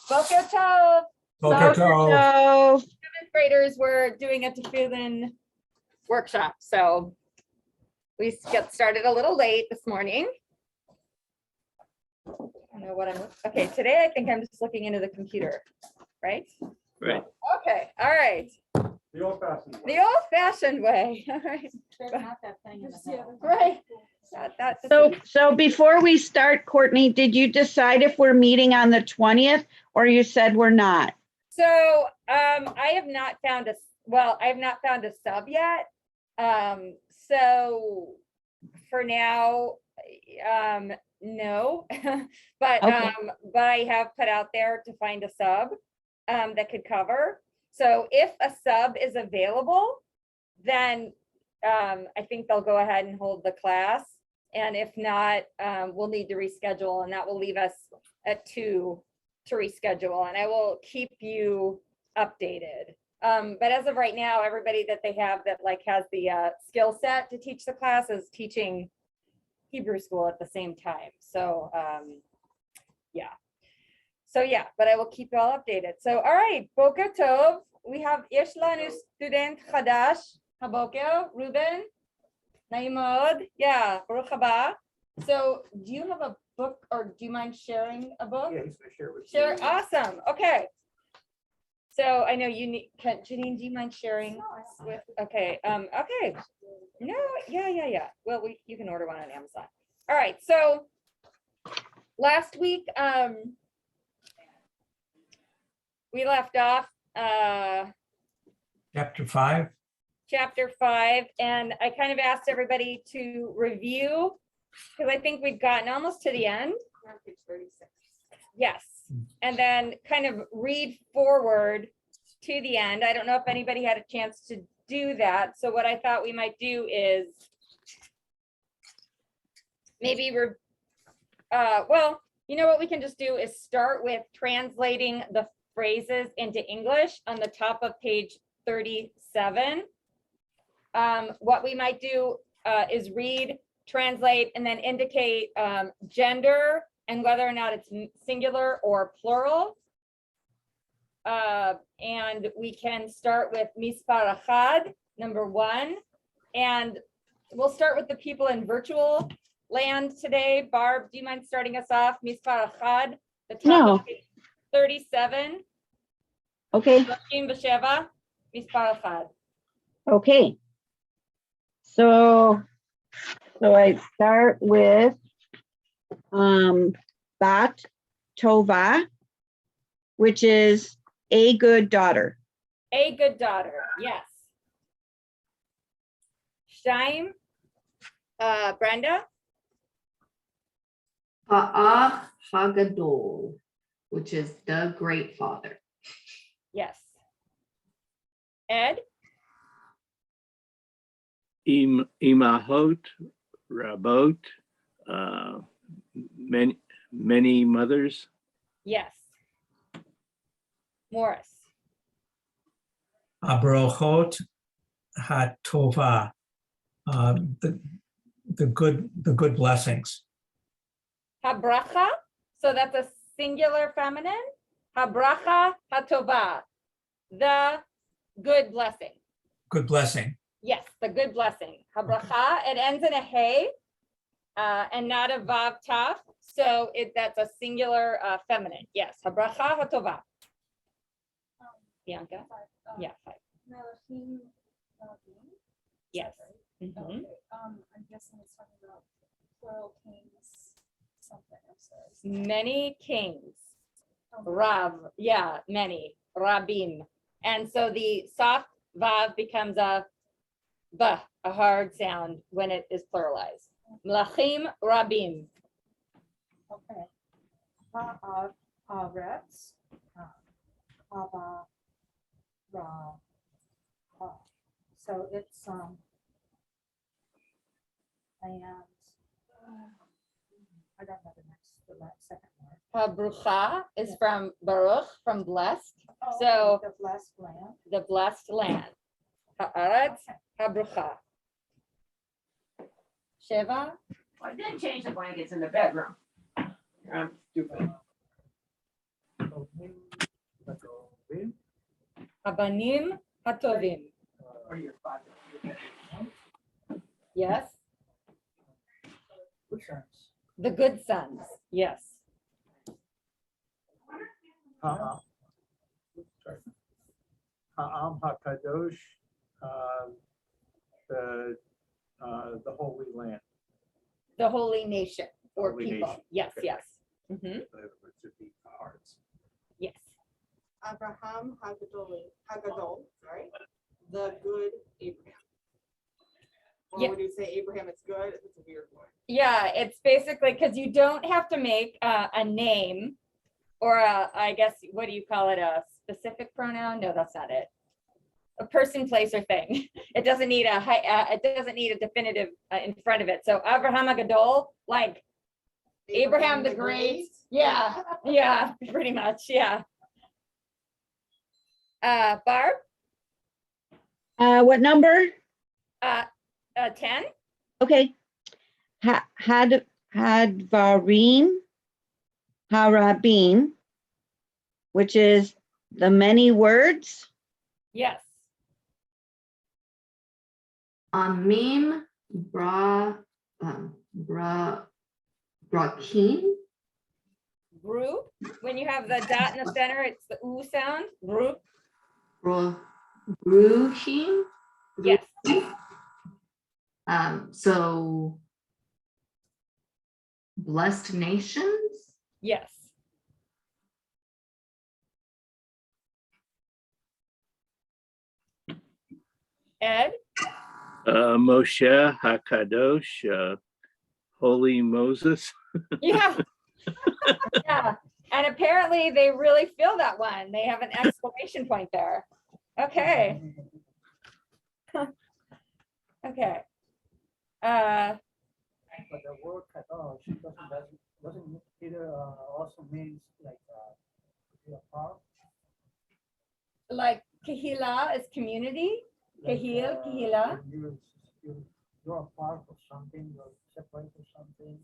Boker Tov. Boker Tov. Seventh graders were doing a tefillin workshop, so we get started a little late this morning. I don't know what I'm, okay, today I think I'm just looking into the computer, right? Right. Okay, all right. The old-fashioned way. The old-fashioned way, all right. Right. So before we start, Courtney, did you decide if we're meeting on the 20th or you said we're not? So I have not found a sub yet. So for now, no, but Okay. but I have put out there to find a sub that could cover. So if a sub is available, then I think they'll go ahead and hold the class. And if not, we'll need to reschedule, and that will leave us at 2 to reschedule, and I will keep you updated. But as of right now, everybody that they have that like has the skill set to teach the class is teaching Hebrew school at the same time. So yeah. So yeah, but I will keep you all updated. So all right, Boker Tov. We have Yesh Lanu student Chadash Haboker, Ruben. Naim Mod. Yeah, Baruch haba. So do you have a book, or do you mind sharing a book? Yeah, he's gonna share with Sure, you. awesome. Okay. So I know you need, Janine, do you mind sharing with, okay, okay. No, yeah. Well, you can order one on Amazon. All right, so last week, we left off Chapter 5. and I kind of asked everybody to review, because I think we've gotten almost to the end. Page 36. Yes, and then kind of read forward to the end. I don't know if anybody had a chance to do that. So what I thought we might do is maybe well, you know what we can just do is start with translating the phrases into English on the top of page 37. What we might do is read, translate, and then indicate gender and whether or not it's singular or plural. And we can start with Mispar Achad, number 1. And we'll start with the people in virtual land today. Barb, do you mind starting us off? Mispar Achad, the top No. of page 37. Okay, Shim B'Sheva, Mispar Achad. okay. So I start with Bat Tova, which is a good daughter. A good daughter, yes. Shaim, Brenda, Ha'ach Hagadol, which is the great father. yes. Ed, Imahot, Rabot, many mothers. yes. Morris, Abrochot HaTova. The good blessings. Habracha, so that's a singular feminine. Habracha hatova, the good blessing. Good blessing. Yes, the good blessing. Habracha, it ends in a hey and not a vav taf. So that's a singular feminine. Yes, habracha hatova. Bianca, yeah, 5. Yes. Mhm. Okay, I'm guessing it's talking about plural kings, something, I'm sorry. Many kings. Rav, yeah, many. Rabim. And so the soft vav becomes a b, a hard sound when it is pluralized. Mlachim rabim. Okay. Haaretz, haba, ra, ha. So it's and I don't know the second one. Habrucha is from Baruch, from blessed. Oh, So- the blessed land. The blessed land. Haaretz, habrucha. Sheva, I didn't change the blankets in the bedroom. I'm stupid. Habanim hatovim. Yes, the good sons. Yes. Ha'am HaKadosh, the Holy Land. The holy nation or Holy people. nation. Yes, Okay. yes. Mhm, To be hearts. yes. Abraham Hagadol, sorry, the good Abraham. Or Yeah. would you say Abraham is good? It's a weird one. Yeah, it's basically because you don't have to make a name or I guess, what do you call it? A specific pronoun? No, that's not it. A person, place, or thing. It doesn't need it doesn't need a definitive in front of it. So Abraham Agadol, like Abraham the Great. Yeah, yeah, pretty much. Yeah. Barb, What number? 10. Okay. Hadvarim Harabim, which is the many words. Yes. Amim brakim. Brew. When you have the dot in the center, it's the oo sound. Brew. Bruhim. Yes. So blessed nations. Yes. Ed. Moshe HaKadosh, Holy Moses. Yeah. Yeah. And apparently they really feel that one. They have an exclamation point there. Okay. Okay. But the word kadosh doesn't either also means like to be a part. Like kahila is community. Like, Kahil, kahila. when you're a part of something, you're separate or something.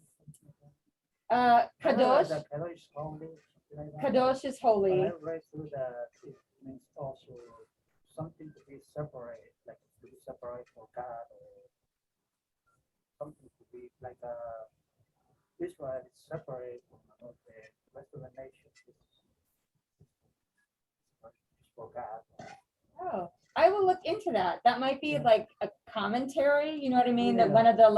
Kadosh. Like kadosh is holy. Something like that. Kadosh is But holy. I read through that it means also something to be separate, like to be separate for God or something to be like Israel is separate from the rest of the nation. It's for God. Oh, I will look into that. That might be Yeah. like a commentary, you know what I mean? That Yeah. one of the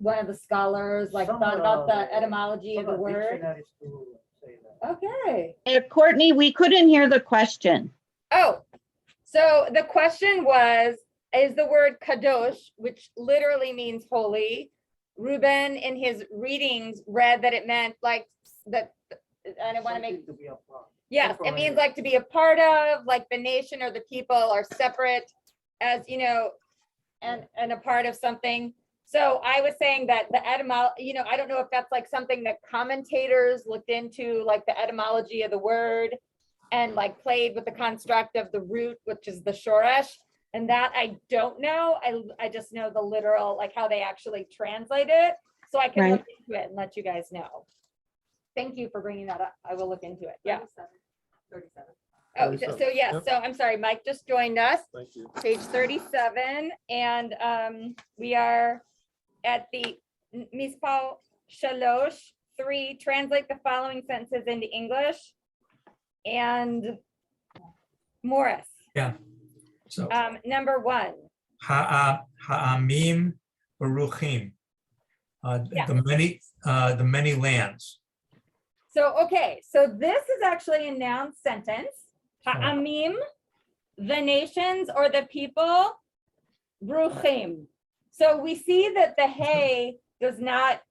one of the scholars like Some, thought about the uh, etymology of Some the word. dictionaries to say that. Okay. Courtney, we couldn't hear the question. Oh, so the question was, is the word kadosh, which literally means holy. Ruben in his readings read that it meant like that, I don't want to make, Something to be a part. yes, it means like to be a part of, like the nation or the people are separate as, you know, and a part of something. So I was saying that the etymology, you know, I don't know if that's like something that commentators looked into, like the etymology of the word and like played with the construct of the root, which is the shoresh. And that I don't know. I just know the literal, like how they actually translate it. So I can look into it and let you guys know. Thank you for bringing that up. I will look into it. Yeah. 37. Oh, so yes, so I'm sorry, Mike just joined us. Thank you. Page 37, and we are at the Mispal Shalosh 3, translate the following sentences into English. And Morris, So number 1. ha'amim baruchim, Yeah. the many lands. So, okay, so this is actually a noun sentence. Ha'amim, the nations or the people, bruchim. So we see that the hey does not,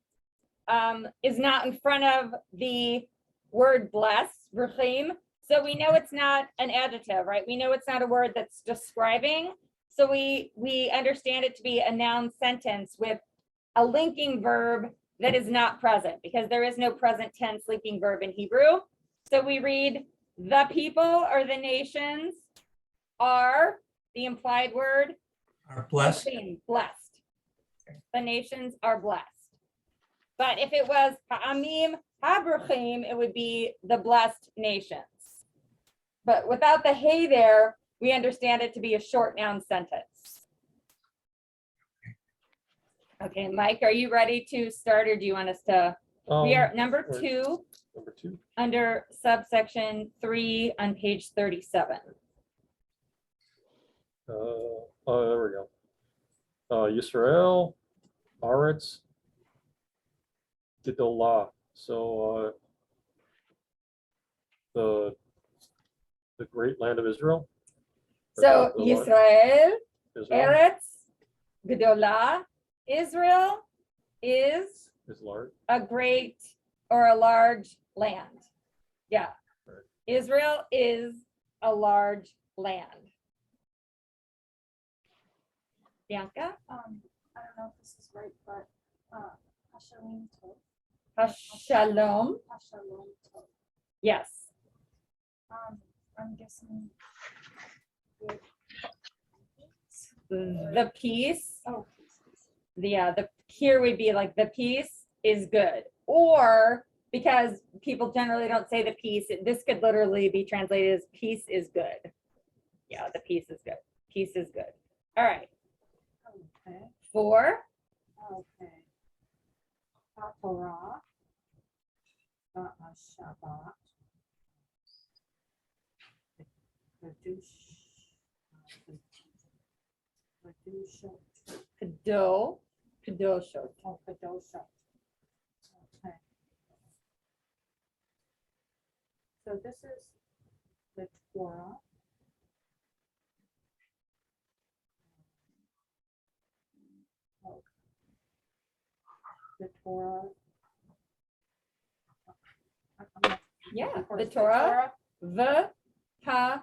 is not in front of the word bless, bruchim. So we know it's not an adjective, right? We know it's not a word that's describing. So we understand it to be a noun sentence with a linking verb that is not present because there is no present tense linking verb in Hebrew. So we read the people or the nations are, the implied word, Are blessed. blessed. The nations are blessed. But if it was ha'amim Habruchim, it would be the blessed nations. But without the hey there, we understand it to be a short noun sentence. Okay, Mike, are you ready to start or do you want us to? We are number wait. 2 Number 2. under subsection 3 on page 37. Oh, there we go. Yisrael, Aretz, Gedolah. So the great land of Israel. Or So the what? Yisrael, Israel Eretz, Gedolah, Israel is is large. a great or a large land. Yeah. Right. Israel is a large land. Bianca? I don't know if this is right, but, Hashalom Tov. Shalom. Hashalom Tov. Yes. I'm guessing. good. The peace. Oh, The here would be like the peace is good. Or because people generally don't say the peace, this could literally be translated as peace is good. Yeah, the peace is good. Peace is good. All right. okay, 4. okay. Torah. Shabbat. Kadoshot. Okay. So this is the Torah. Okay. The Torah. Yeah, Of course, the Torah. The ha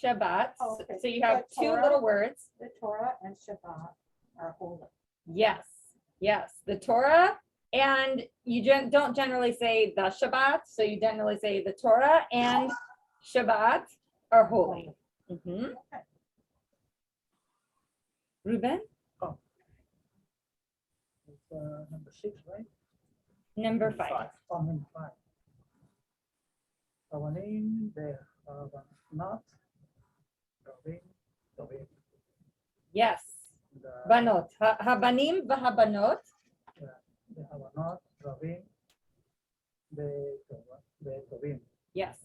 Shabbat. Oh, okay. So you have The 2 Torah. little words. The Torah and Shabbat are holy. Yes, yes, the Torah, and you don't generally say the Shabbat, so you generally say the Torah and Shabbat are holy. Mhm. Okay. Ruben, It's, number 6, right? number 5. Oh, number 5. Our name there, not, Tovim. Yes, The banot, habanim v'habanot. they have not, Tovim, the Tovim. Yes,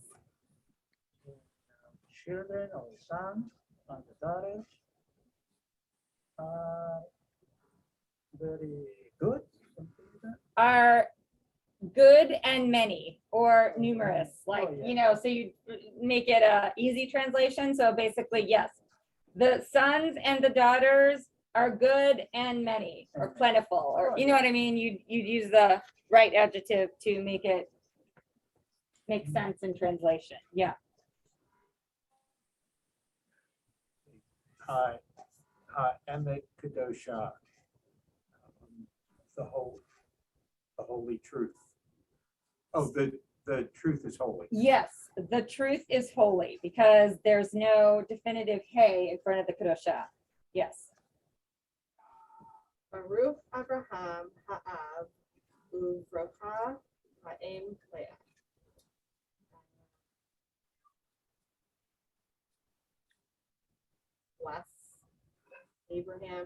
Children or sons and the daughters are very good, something like that. are good and many or numerous, like, Oh, yeah. you know, so you make it a easy translation. So basically, yes, the sons and the daughters are good and many or plentiful, or you know what I mean? You'd use the right adjective to make it make sense in translation. Yeah. And the Kadosha, the holy truth. Oh, the truth is holy. Yes, the truth is holy because there's no definitive hey in front of the Kedosha. Yes. Baruch Abraham Ha'av Uvrocha Ha'em Leah. Bless Abraham.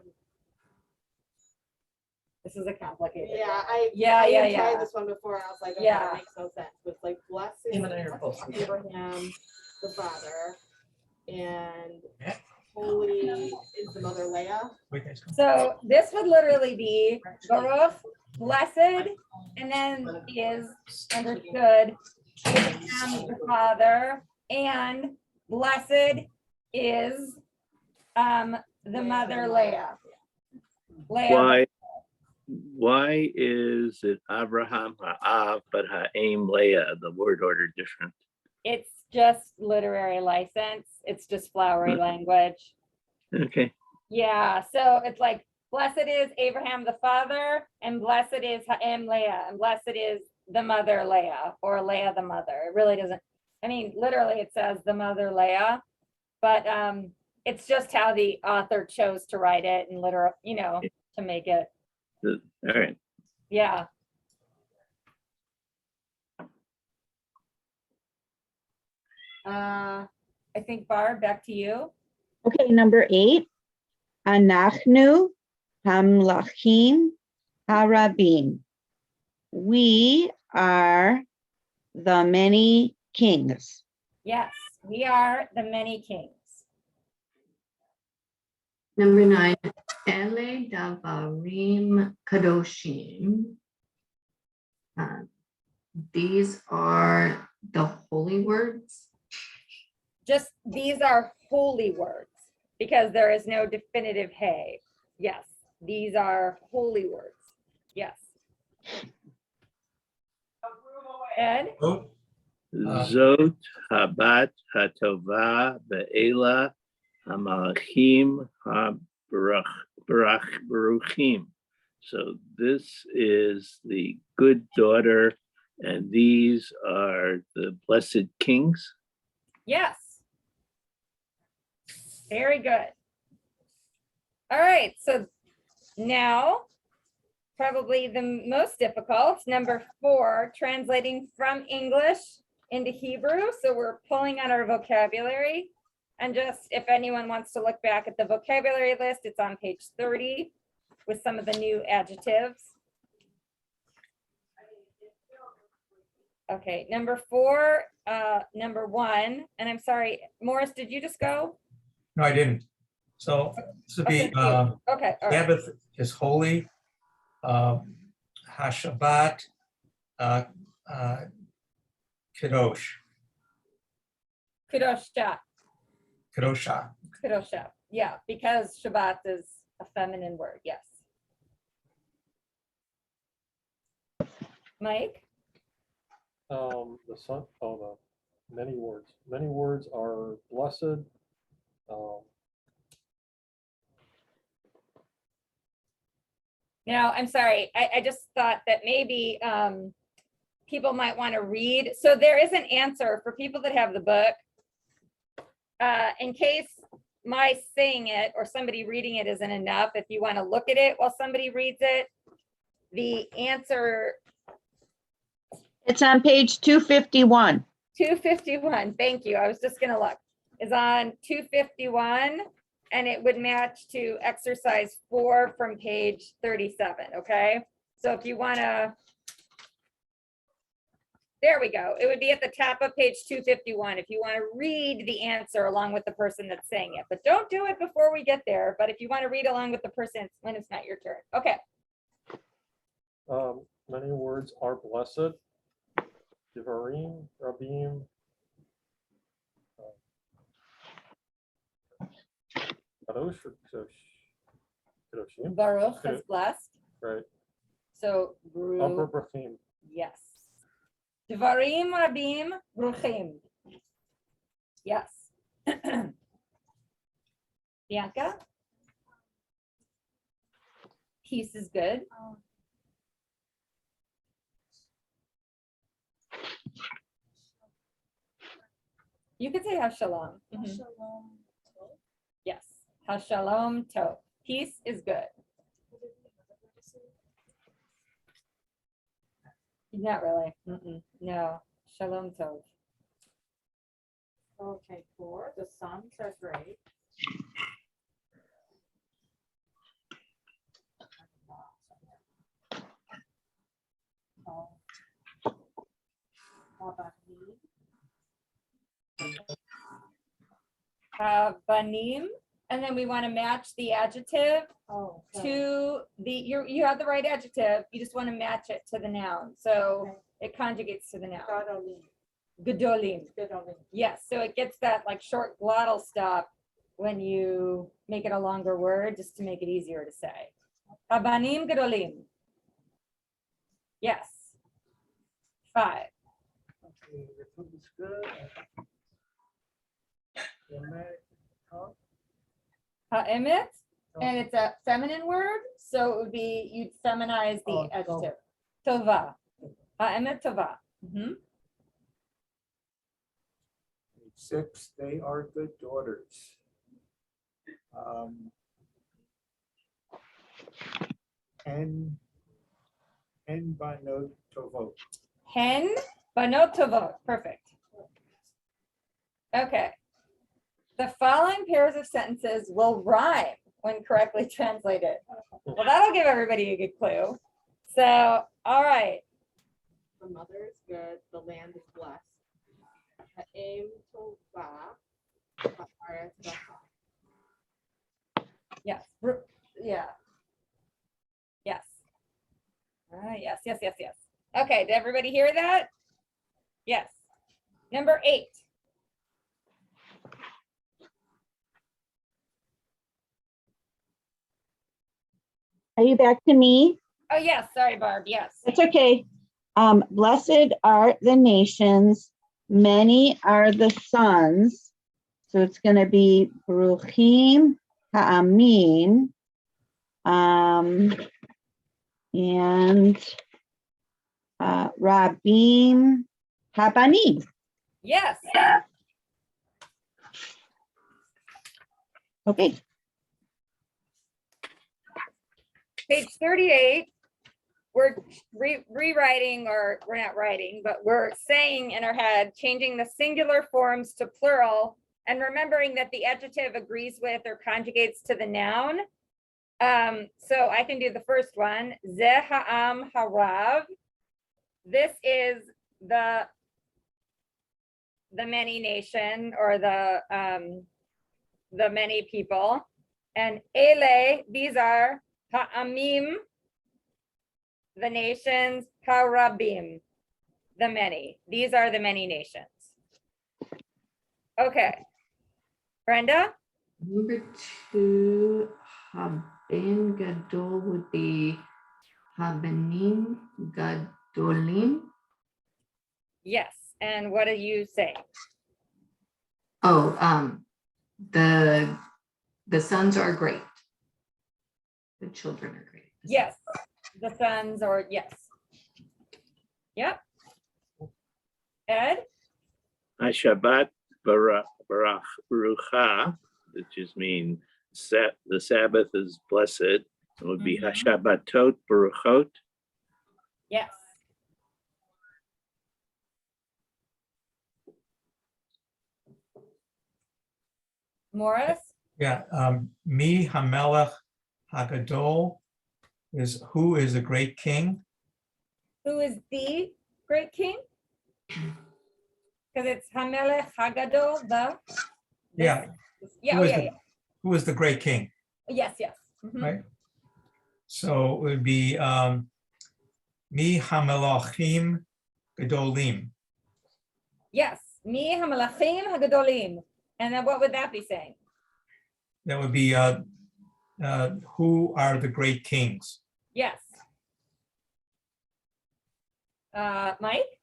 This is a complicated. Yeah, one. I Yeah. tried this one before. And I was like, okay, Yeah. that makes no sense. But it's like blessing Abraham, the father, and holy is the mother Leah. So this would literally be Baruch, blessed, and then is understood Abraham the father, and blessed is the mother Leah. Leah. Why is it Abraham Ha'av but Ha'em Leah, the word order different? It's just literary license. It's just flowery language. Okay. Yeah, so it's like blessed is Abraham the father, and blessed is Ha'em Leah, and blessed is the mother Leah, or Leah the mother. It really doesn't, I mean, literally it says the mother Leah, but it's just how the author chose to write it and literal, you know, to make it. All right. Yeah. I think Barb, back to you. Okay, number 8. Anachnu hamlachim harabim. We are the many kings. Yes, we are the many kings. Number 9, Ele Davarim Kadoshim. These are the holy words. Just, these are holy words because there is no definitive hey. Yes, these are holy words. Yes. Ed? Oh, Zot habat hatova be'ela hamalachim baruchim. So this is the good daughter, and these are the blessed kings. Yes. Very good. All right, so now probably the most difficult, number 4, translating from English into Hebrew. So we're pulling out our vocabulary. And just if anyone wants to look back at the vocabulary list, it's on page 30 with some of the new adjectives. Okay, number 4, number 1, and I'm sorry, Morris, did you just go? no, I didn't. So this would be, Okay, all right. Sabbath is holy. Hashabbat, Kadosh, Kedosha, Kadosha. Kedosha. Yeah, because Shabbat is a feminine word. Yes. Mike? The son, oh, the many words. Many words are blessed. Now, I'm sorry. I just thought that maybe people might want to read. So there is an answer for people that have the book. In case my saying it or somebody reading it isn't enough, if you want to look at it while somebody reads it, the answer It's on page 251. 251, thank you. I was just gonna look, is on 251, and it would match to exercise 4 from page 37, okay? So if you wanna, there we go. It would be at the top of page 251 if you wanna read the answer along with the person that's saying it, but don't do it before we get there. But if you wanna read along with the person when it's not your turn, okay. Many words are blessed. Devarim, Rabim. Kadosh or Kadoshim? Baruch is blessed, Right. so Baruch. Abraham. Yes. Dvarim rabim bruchim. Yes. Bianca? Peace is good. You could say Hashalom. Mhm. Shalom. Yes. Hashalom tov. Peace is good. Not really. No. Shalom tov. Okay, 4, the sons are great. Banim, and then we want to match the adjective Oh, to the, you have the right adjective, you just want to match it to the noun. So Okay. it conjugates to the noun. Gadolim. Gedolim. Gadolim. Yes, so it gets that like short glottal stop when you make it a longer word, just to make it easier to say. Habanim gedolim. Yes. 5. Okay, the food is good. Ha'emet, and it's a feminine word, so it would be, you'd feminize the Oh, adjective. Tova. Ha'emet tova. Mhm. 6, they are good daughters. And banot tovot. Hen, banot tovot. Perfect. Okay. The following pairs of sentences will rhyme when correctly translated. Well, that'll give everybody a good clue. So, all right. The mother is good, the land is blessed. Ha'em tova, ha'aretz bracha. Yes. Yeah. Yes. Yes, yes, yes, yes. Okay, did everybody hear that? Yes. Number 8. Are you back to me? Oh, yes, sorry, Barb, yes. It's okay. Blessed are the nations, many are the sons. So it's going to be Bruchim Ha'amin. And Rabim Habanim. Yes. Okay. Page 38, we're rewriting, or we're not writing, but we're saying in our head, changing the singular forms to plural and remembering that the adjective agrees with or conjugates to the noun. So I can do the first one, Ze ha'am harav. This is the many nation, or the many people. And ele, these are ha'amim, the nations, ha'rabim, the many. These are the many nations. Okay. Brenda? Number 2, Haben Gadol would be Habanim Gadolim. Yes. And what do you say? Oh, the sons are great. The children are great. Yes. The sons, or yes. Yep. Ed? Shabbat Barucha, that just mean the Sabbath is blessed. It would be Mhm. Hashabbatot Baruchot. Yes. Morris? Yeah, Mi Hamelech Hagadol is who is the great king? Who is the great king? Because it's Hamelech Hagadol, the. Yeah. Yeah, Who oh, is yeah, the- yeah. Who is the great king, Yes, yes. Mhm. right? So it would be Mi Hamelachim Gadolim. Yes. Mi Hamelachim Hagadolim. And then what would that be saying? That would be who are the great kings? Yes. Mike?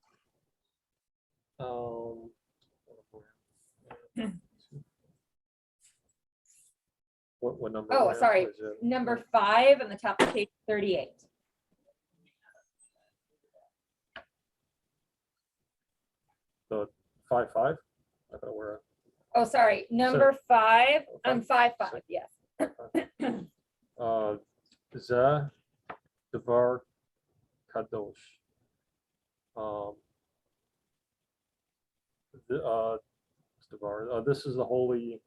What number? Oh, are we on? sorry. Is it- Number 5 on the top of page 38. The 5-5? I thought we're. Oh, sorry. Number 5 on 5-5. Six. Yes. Zeh Devar Kadosh. This is the holy.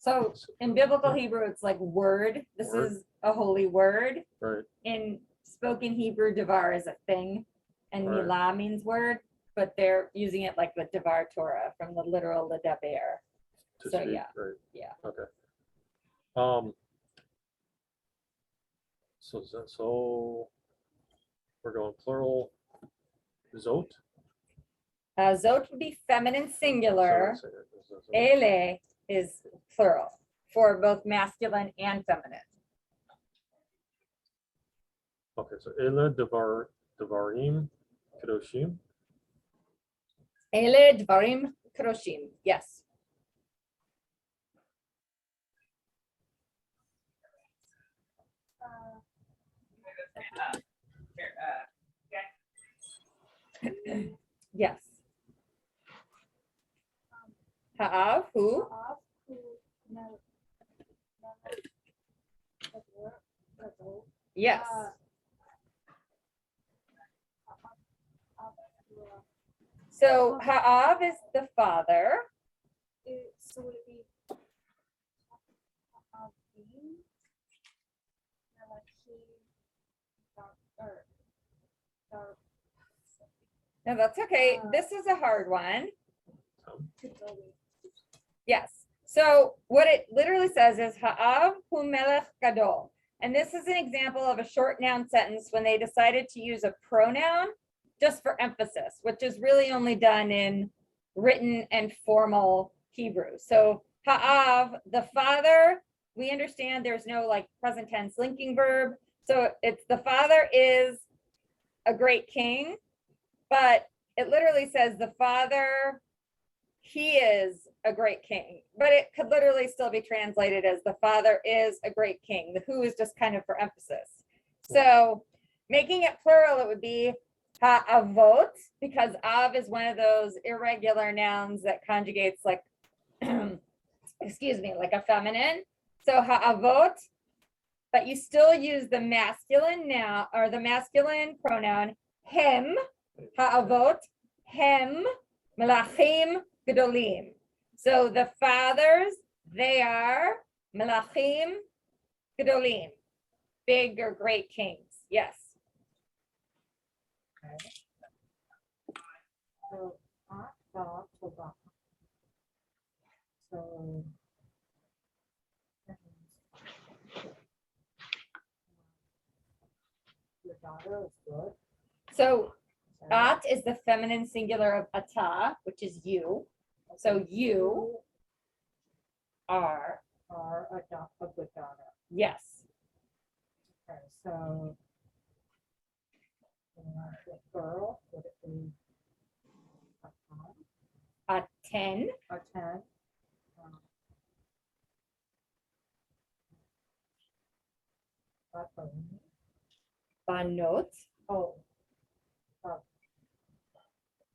So in biblical Hebrew, it's like word. This Word. is a holy word. Right. In spoken Hebrew, devar is a thing, and Right. milah means word, but they're using it like the devar Torah from the literal ledaber. To So, speak, yeah. right. Yeah. Okay. So we're going plural. Zot. Zot would be feminine singular. Sorry, Zot. Ele is plural for both masculine and feminine. Okay, so Ele Devarim Kedoshim. Ele dvarim kadoshim. Yes. Yes. Ha'av, who? Ha'av, who, no, Gadol, Yes. So Ha'av is the father. So would it be? Avim, Melachim, or, No, that's okay. This is a hard one. Yes. So what it literally says is Ha'av hu melech gadol. And this is an example of a short noun sentence when they decided to use a pronoun just for emphasis, which is really only done in written and formal Hebrew. So Ha'av, the father, we understand there's no like present tense linking verb. So it's the father is a great king, but it literally says the father, he is a great king, but it could literally still be translated as the father is a great king. The who is just kind of for emphasis. So making it plural, it would be ha'avot, because av is one of those irregular nouns that conjugates like, excuse me, like a feminine. So ha'avot, but you still use the masculine noun or the masculine pronoun him, ha'avot, hem, melachim, gedolim. So the fathers, they are melachim, gedolim, big or great kings. Yes. So, Ata, Tova. So. Your daughter is good. So at is the feminine singular of ata, which is you. So you are, a good daughter. yes. Okay, so. The girl, would it be? A 10, A 10. banot, Oh.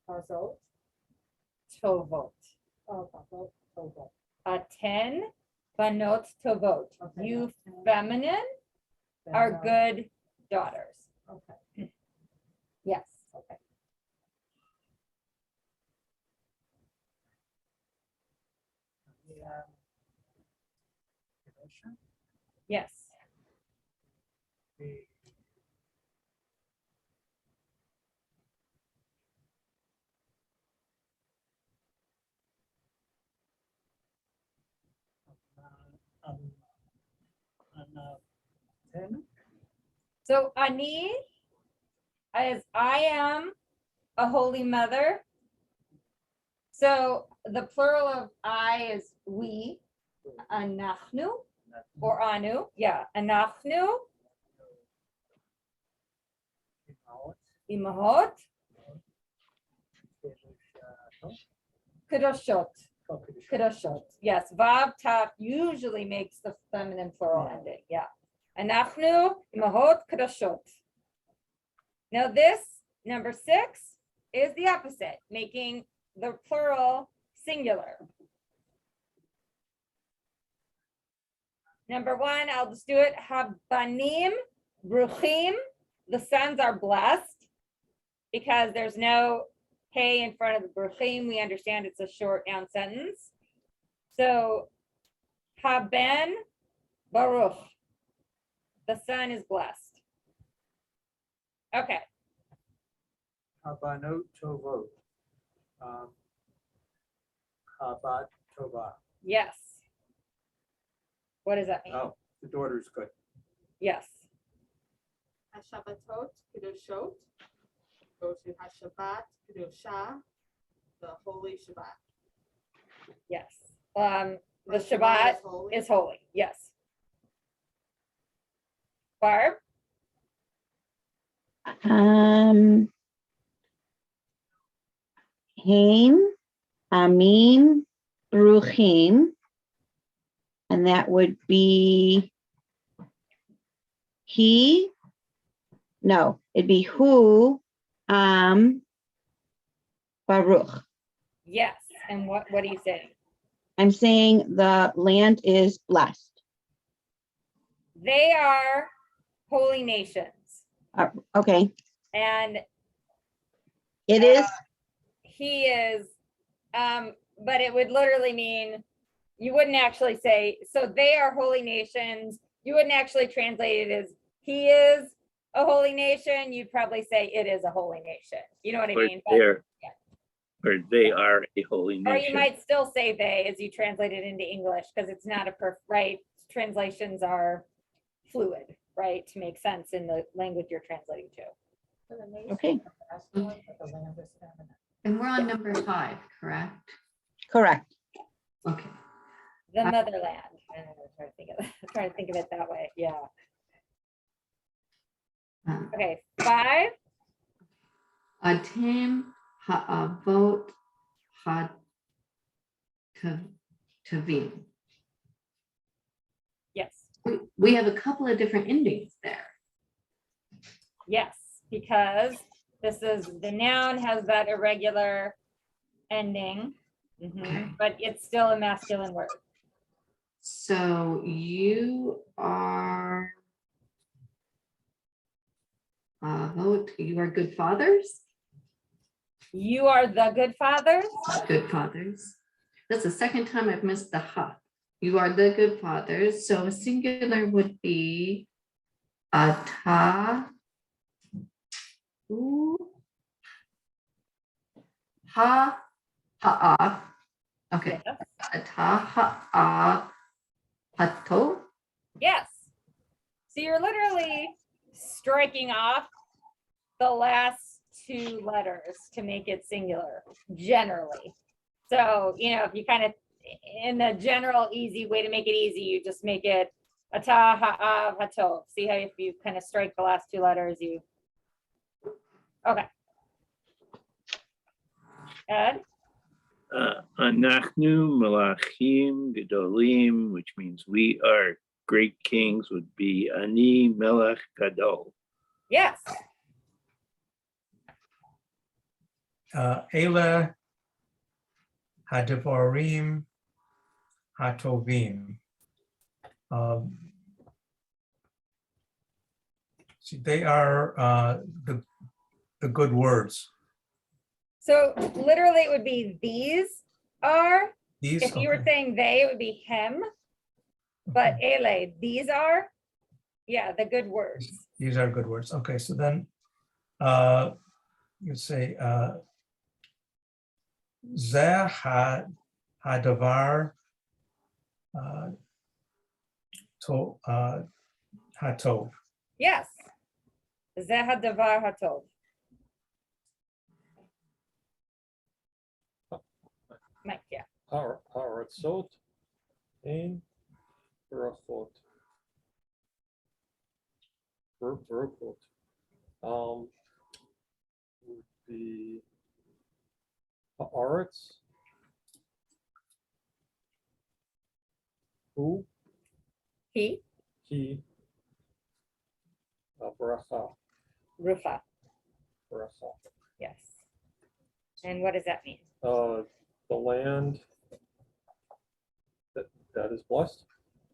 Puzzle. tovot. Oh, puzzle, puzzle. A 10, banot, tovot. Okay, You that's 10. feminine are good daughters. Okay, Yes. okay. Yeah. Yes. So ani is I am a holy mother. So the plural of I is we, anachnu, or anu. Yeah, anachnu, imahot, kedoshot. Kedoshot. Yes, vav tav usually makes the feminine plural ending. Yeah. Anachnu, imahot, kedoshot. Now this, number 6, is the opposite, making the plural singular. Number 1, I'll just do it. Habanim, bruchim. The sons are blessed because there's no hey in front of the bruchim. We understand it's a short noun sentence. So haben baruch. The son is blessed. Okay. Habanot tovot. Habat tova. Yes. What does that mean? Oh, the daughter's good. Yes. Hashabbatot, Kedoshot. Go to Hashabbat, Kedosha, the Holy Shabbat. Yes. The Or Shabbat holy. is holy. Yes. Barb? Haim, Amin, Bruchim. And that would be he. No, it'd be who, Baruch. Yes. And what are you saying? I'm saying the land is blessed. They are holy nations. Okay, And it is. he is, but it would literally mean, you wouldn't actually say, so they are holy nations. You wouldn't actually translate it as he is a holy nation. You'd probably say it is a holy nation. You know what I Or mean? But- they're, yeah. or they are a holy Or you nation. might still say they as you translate it into English, because it's not a right? Translations are fluid, right? To make sense in the language you're translating to. Okay, And we're on number 5, correct? correct. Okay. The motherland. I'm trying to think of it that way. Yeah. Okay, 5. Atim ha'avot ha'tavim. Yes. We have a couple of different endings there. Yes, because this is, the noun has that irregular ending, Okay. but it's still a masculine word. So you are you are good fathers? You are the good fathers. Good fathers. That's the second time I've missed the ha. You are the good fathers. So singular would be ata. Ha ha'a. Okay. Yes. Ata ha'a hato. Yes. So you're literally striking off the last 2 letters to make it singular, generally. So, if you kind of, in the general easy way to make it easy, you just make it ata ha'a hato. See how if you kind of strike the last 2 letters, you, okay. Ed? Anachnu melachim gedolim, which means we are great kings, would be ani melech gadol. Yes. Ele hadivarim hatovim. See, they are the good words. So literally it would be these are, These, if you were okay. saying they, it would be him, but ele, these are, yeah, the good words. These are good words. Okay, so then you say Zeh hadavar hatov. Yes. Zeh hadavar hatov. Mike, yeah. Haratzot ein brachot. Brachot. Would be haaretz. Who? He, He. Bracha. Rufa, Bracha. yes. And what does that mean? The land that is blessed.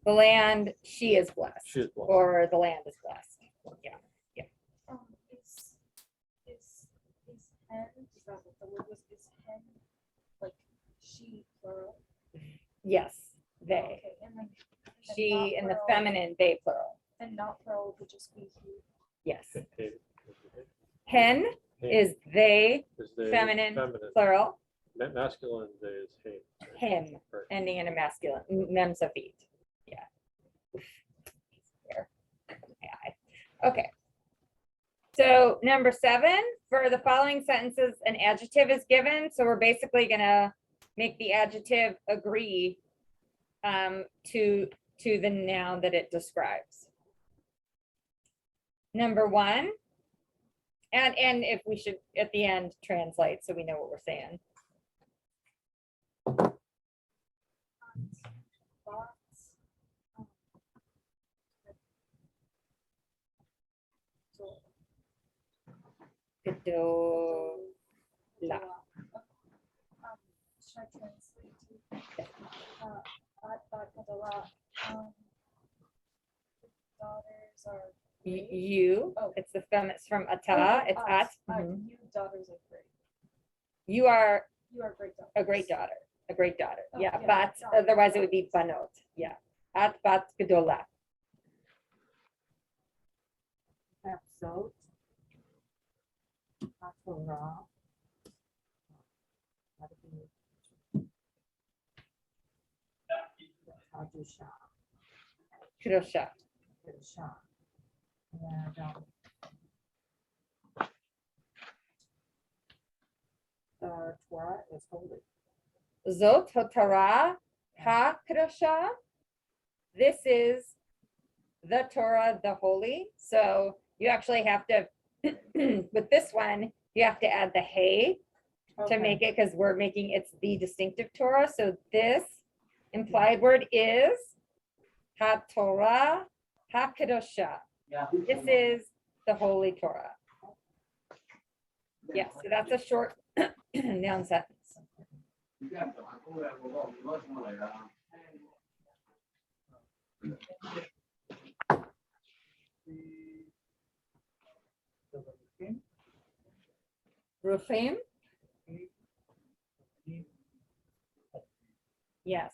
The land, she is blessed. She is blessed. Or the land is blessed. Yeah. Is hen, is that what the word was, is hen, like she plural? Yes, they. Okay, and then She not in the plural, feminine, they plural. and not plural would just be he. Yes. Hey, Hen is they, is the feminine, plural. Masculine day is hey. Him, Right. ending in a masculine, mem safit. Yeah. Here. Yeah. Okay. So number 7, for the following sentences, an adjective is given. So we're basically gonna make the adjective agree to the noun that it describes. Number 1, and if we should at the end translate so we know what we're saying. Thoughts. Gedola. Should I translate to? Daughters are. You, Oh. it's the fem, it's from ata, it's at. You daughters are great. You are You are great. a great daughter, a great daughter. Oh, Yeah, yeah, bat, daughter. otherwise it would be banot. Yeah. At bat gedola. Episode. Torah. Kedosha. And, Torah is holy. Zot hotara ha kedosha. This is the Torah, the holy. So you actually have to, with this one, you have to add the hey to make it, because we're making it's the distinctive Torah. So this implied word is ha Torah ha kedosha. This is the holy Torah. Yes, so that's a short noun sentence. Rufim, yes.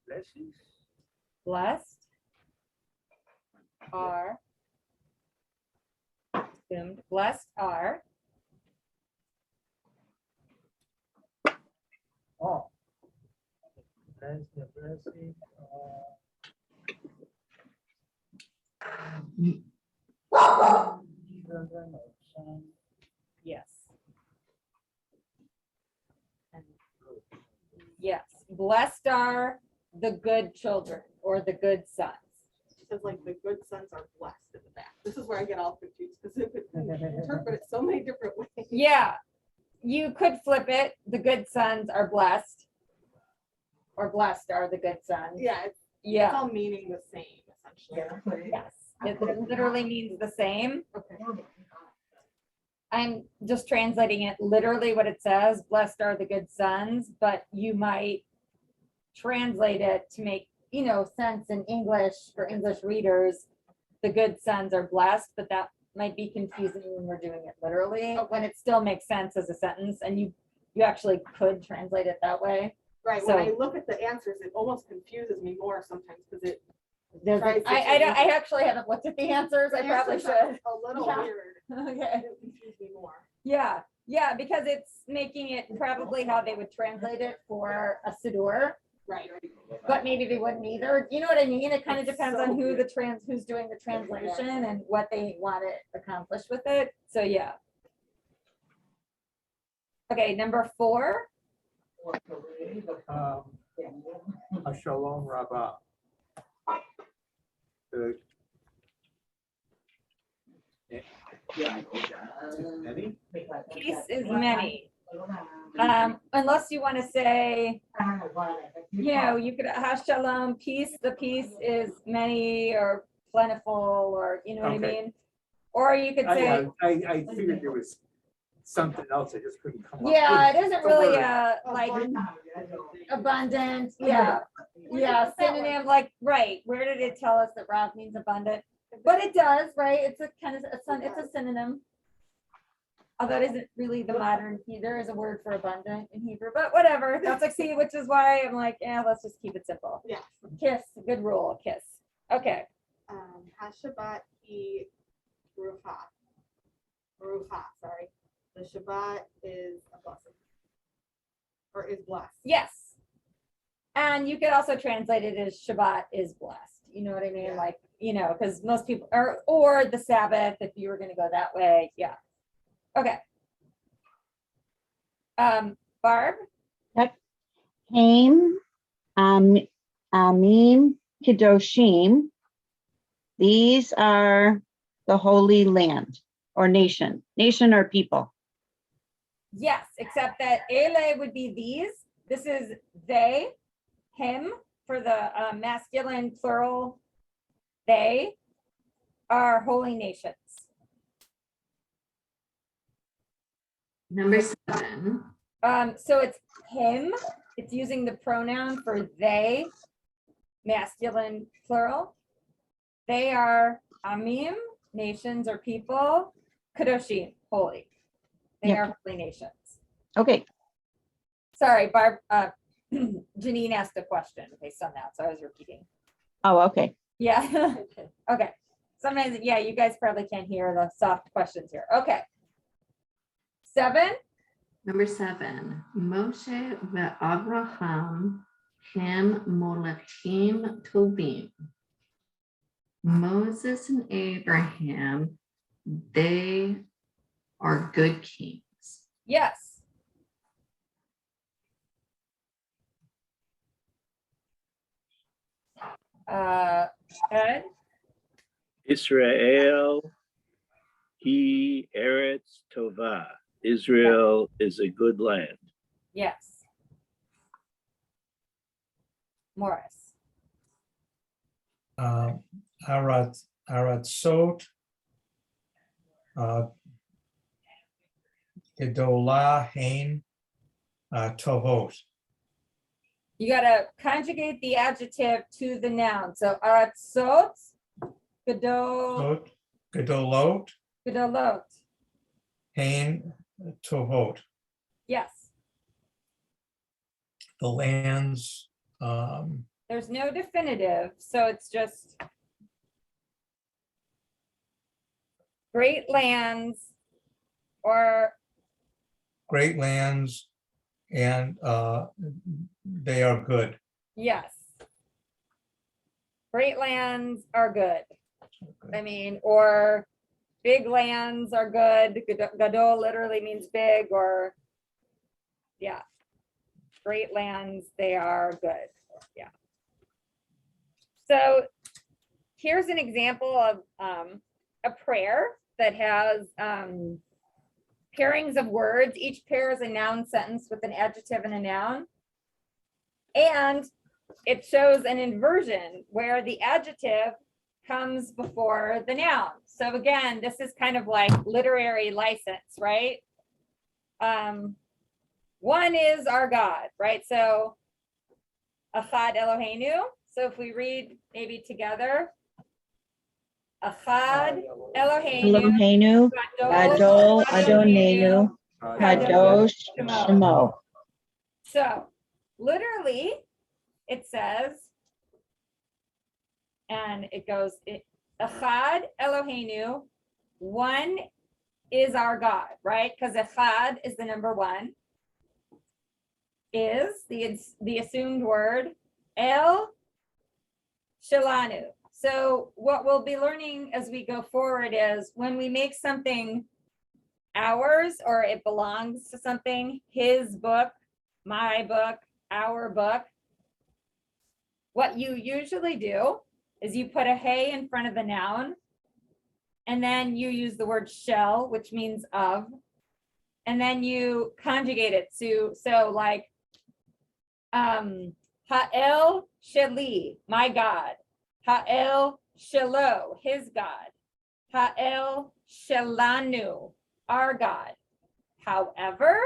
Blessings. Blessed are, assumed, blessed are, Oh. Bless the blessing. Children of son. yes. Yes, blessed are the good children or the good sons. It says like the good sons are blessed in the back. This is where I get all confused because it could interpret it so many different ways. Yeah, you could flip it. The good sons are blessed. Or blessed are the good sons. Yeah, it's Yeah, all meaning the same essentially. yes. It literally means the same. Okay. I'm just translating it literally what it says, blessed are the good sons, but you might translate it to make, sense in English for English readers. The good sons are blessed, but that might be confusing when we're doing it literally, when it still makes sense as a sentence, and you actually could translate it that way. Right, when I So- look at the answers, it almost confuses me more sometimes because it. There's, tries to I change I it. actually haven't looked at the answers. I The probably answers are should. A little Yeah. weird. Okay. It confuses me more. Yeah, because it's making it probably how they would translate it for a Siddur, Right. but maybe they wouldn't either. You know what I mean? It kind of It's depends so on weird. who's doing the translation and what they want to accomplish with it. So yeah. Okay, number 4. A shalom rabbah. The- Many? Peace is many. Unless you want to say, you could have shalom, peace, the peace is many or plentiful, or you know what I Okay. mean? Or you could say, I figured there was something else I just couldn't come up with. yeah, it isn't the really word. like abundant, yeah, synonym, like, right, where did it tell us that Rav means abundant? But it does, right? It's a kind of, it's a synonym. Although it isn't really the modern, there is a word for abundant in Hebrew, but whatever, that's like, see, which is why I'm like, let's just keep it simple. Yeah. Kiss, good rule, kiss. Okay, HaShabbat he ruha. Ruha, sorry. The Shabbat is a blessing. Or is blessed. yes. And you could also translate it as Shabbat is blessed. You know what I mean? Yeah. Like, because most people or the Sabbath, if you were going to go that way. Yeah. Okay. Barb, Haim, Amim, Kedoshim. These are the holy land or nation. Nation or people. yes, except that ele would be these. This is they, him for the masculine plural. They are holy nations. Number 7. So it's him. It's using the pronoun for they, masculine plural. They are Amim, nations or people. Kadoshim, holy. They Yep. are holy nations. Okay, Sorry, Barb, Janine asked a question based on that, so I was repeating. oh, okay. Yeah, okay. Sometimes, yeah, you guys probably can't hear the soft questions here. Okay. 7, Number 7, Moshe ve'Avraham hem molechim tovim. Moses and Abraham, they are good kings. yes. Ed, Israel, he Eretz Tova. Israel is a good land. yes. Morris, Arad Sot, Gedolah Hain Tovot. you gotta conjugate the adjective to the noun. So aratzot, gedol, Sot, Gedolot, gedolot. Hain Tovot. Yes, The lands, there's no definitive, so it's just great lands or great lands, and they are good. yes. Great lands are good. I mean, or big lands are good. Gadol literally means big, or yeah. Great lands, they are good. Yeah. So here's an example of a prayer that has pairings of words. Each pair is a noun sentence with an adjective and a noun. And it shows an inversion where the adjective comes before the noun. So again, this is kind of like literary license, right? One is our God, right? So Echad Eloheinu. So if we read maybe together, Echad Eloheinu, Eloheinu, Gadol Adonenu, Kadosh Shemo. So literally, it says, and it goes, Echad Eloheinu, one is our God, right? Because Echad is the number one. Is the assumed word El Shalanu. So what we'll be learning as we go forward is when we make something ours or it belongs to something, his book, my book, our book, what you usually do is you put a hey in front of the noun, and then you use the word shall, which means of, and then you conjugate it to, so like Ha'el Sheli, my God. Ha'el Shelo, his God. Ha'el Shelanu, our God. However,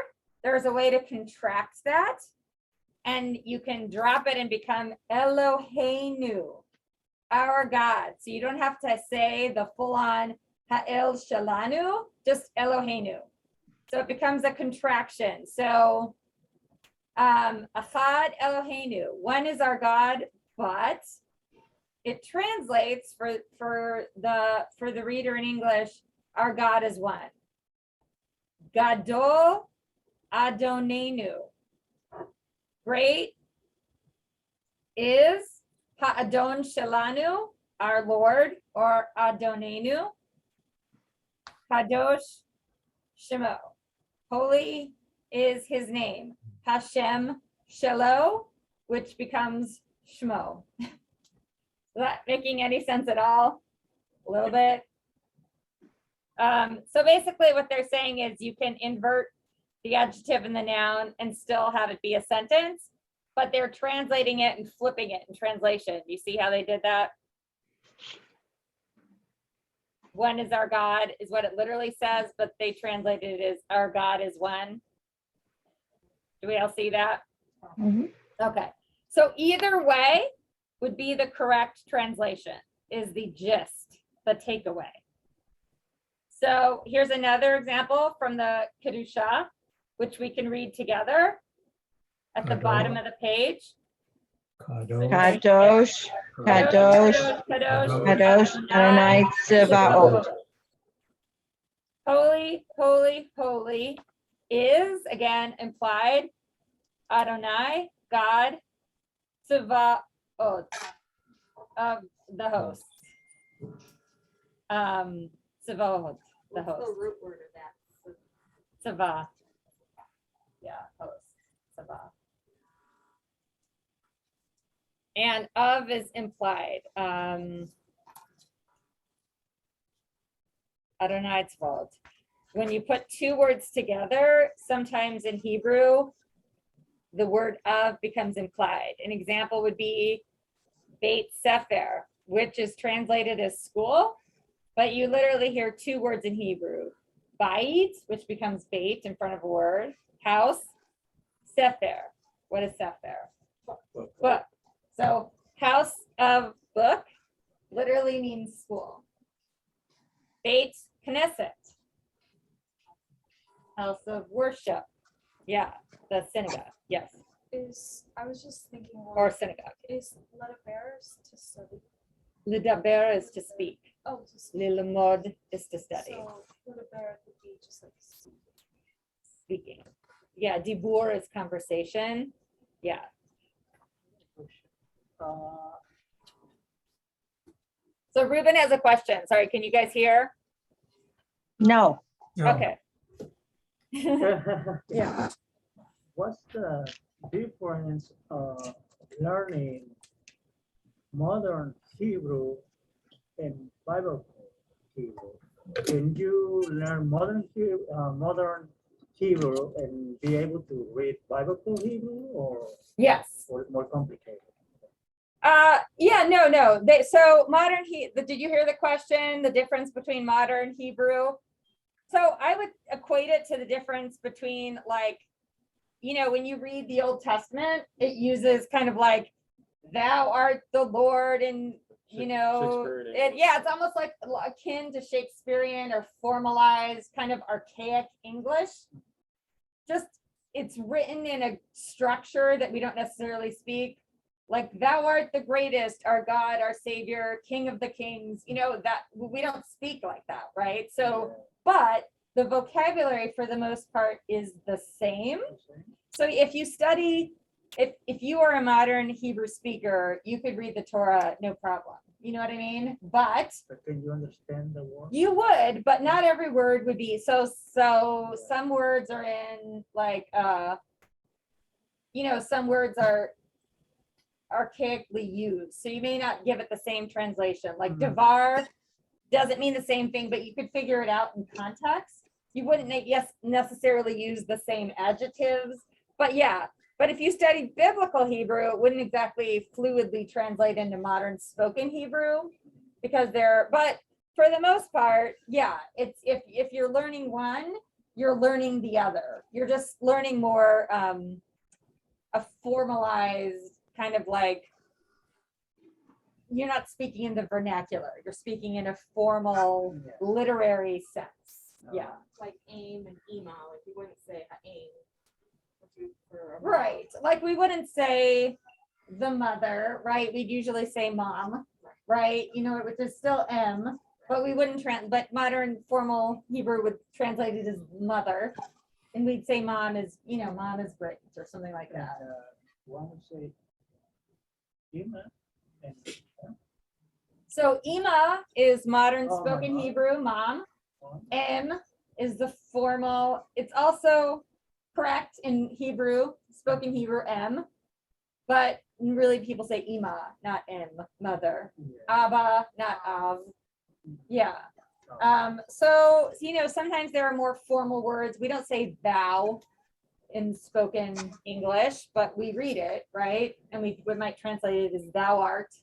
there's a way to contract that, and you can drop it and become Eloheinu, our God. So you don't have to say the full-on Ha'el Shelanu, just Eloheinu. So it becomes a contraction. So Echad Eloheinu, one is our God, but it translates for the reader in English, our God is one. Gadol Adonenu, great is Ha'adon Shelanu, our Lord, or Adonenu. Kadosh Shemo, holy is his name. Hashem Shelo, which becomes Shmo. Is that making any sense at all? A little bit. So basically what they're saying is you can invert the adjective and the noun and still have it be a sentence, but they're translating it and flipping it in translation. You see how they did that? One is our God is what it literally says, but they translated it as our God is one. Do we all see that? Mhm. Okay. So either way would be the correct translation is the gist the takeaway. So here's another example from the Kedusha, which we can read together at the bottom of the page. Kadosh, Kadosh, Kadosh, Kadosh, Adonai Tzevaot. Holy, holy, holy is, again, implied Adonai, God, Tzevaot, of the hosts. Tzevaot, the What's the host. root word of that? Tzava. Yeah, host. Tzava. And of is implied. Adonai Tzvaot. When you put two words together, sometimes in Hebrew, the word of becomes implied. An example would be Beit Sefer, which is translated as school, but you literally hear two words in Hebrew. Bait, which becomes bait in front of a word, house, Sefer. What is Sefer? Book. So house of book literally means school. Beit Knesset, house of worship. Yeah, the synagogue. Yes, I was just thinking, or synagogue. is ledaberes to study? Lidaber is to speak. Oh, to speak. Lilamod is to study. So ledaber would be just like Speaking. Yeah, dibur is conversation. Yeah. So Ruben has a question. Sorry, can you guys hear? No, no, Okay. Yeah. What's the difference of learning modern Hebrew and Bible Hebrew? Can you learn modern Hebrew and be able to read biblical Hebrew, or Yes. more complicated? Yeah, no. So modern did you hear the question? The difference between modern Hebrew? So I would equate it to the difference between, like, when you read the Old Testament, it uses kind of like, thou art the Lord, and Shakespearean it's almost like akin to Shakespearean or formalized kind of archaic English. Just it's written in a structure that we don't necessarily speak. Like, thou art the greatest, our God, our Savior, King of the Kings, that we don't speak like that, right? So, but the vocabulary for the most part is the same. So if you study, if you are a modern Hebrew speaker, you could read the Torah, no problem. You know what I mean? But Can you understand the word? you would, but not every word would be. So some words are in, like, some words are archaically used. So you may not give it the same translation. Like davar doesn't mean the same thing, but you could figure it out in context. You wouldn't necessarily use the same adjectives, but yeah. But if you study biblical Hebrew, it wouldn't exactly fluidly translate into modern spoken Hebrew, because but for the most part, yeah, it's if you're learning one, you're learning the other. You're just learning more a formalized kind of, like, you're not speaking in the vernacular, you're speaking in a formal literary sense. Yeah. like aim and ema, like you wouldn't say aim. Right. Like, we wouldn't say the mother, right? We'd usually say mom, right? Which is still M, but we wouldn't but modern formal Hebrew would translate it as mother. And we'd say mom is great, or something like that. One would say Ima, and So Ima is modern Oh, spoken mom. Hebrew, mom. one. M is the formal, it's also correct in Hebrew, spoken Hebrew, M, but really people say Ima, not M, mother. Abba, not Av. Yeah. So, sometimes there are more formal words. We don't say thou in spoken English, but we read it, right? And we might translate it as thou art.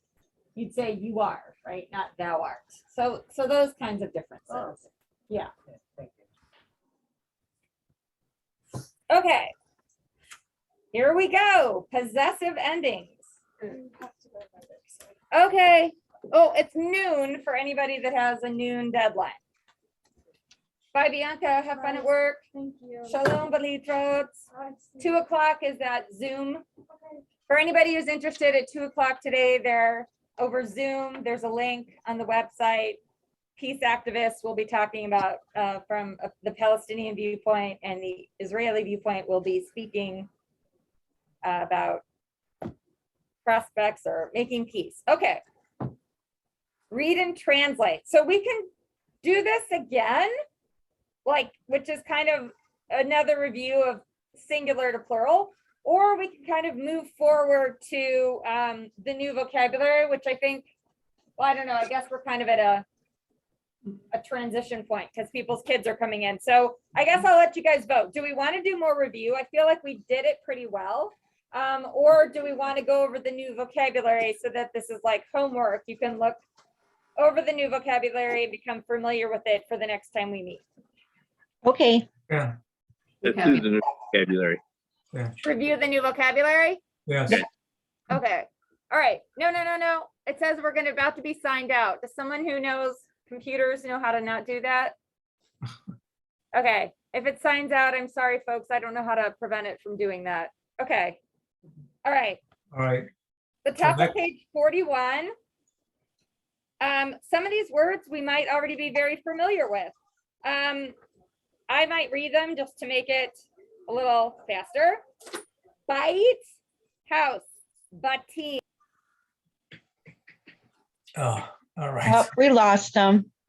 You'd say you are, right? Not thou art. So those kinds of differences. Oh. Yeah. Thank you. Okay. Here we go. Possessive endings. Okay. Oh, it's noon for anybody that has a noon deadline. Bye, Bianca. Have fun at work. Thank you. Shalom, Balitrot. Bye, Steve. 2 o'clock is that Zoom. Okay. For anybody who's interested at 2 o'clock today, they're over Zoom. There's a link on the website. Peace activists will be talking about from the Palestinian viewpoint, and the Israeli viewpoint will be speaking about prospects or making peace. Okay. Read and translate. So we can do this again, like, which is kind of another review of singular to plural, or we can kind of move forward to the new vocabulary, which I think, well, I don't know, I guess we're kind of at a transition point because people's kids are coming in. So I guess I'll let you guys vote. Do we want to do more review? I feel like we did it pretty well. Or do we want to go over the new vocabulary so that this is like homework? You can look over the new vocabulary, become familiar with it for the next time we meet. Okay, Yeah, Let's do the new vocabulary. Review the new vocabulary? yes. Okay. All right. No. It says we're going to about to be signed out. Does someone who knows computers know how to not do that? Okay. If it signs out, I'm sorry, folks. I don't know how to prevent it from doing that. Okay. All right. All right. The top of next- page 41. Some of these words we might already be very familiar with. I might read them just to make it a little faster. Bite, house, batim. Oh, all oh, right. we lost them.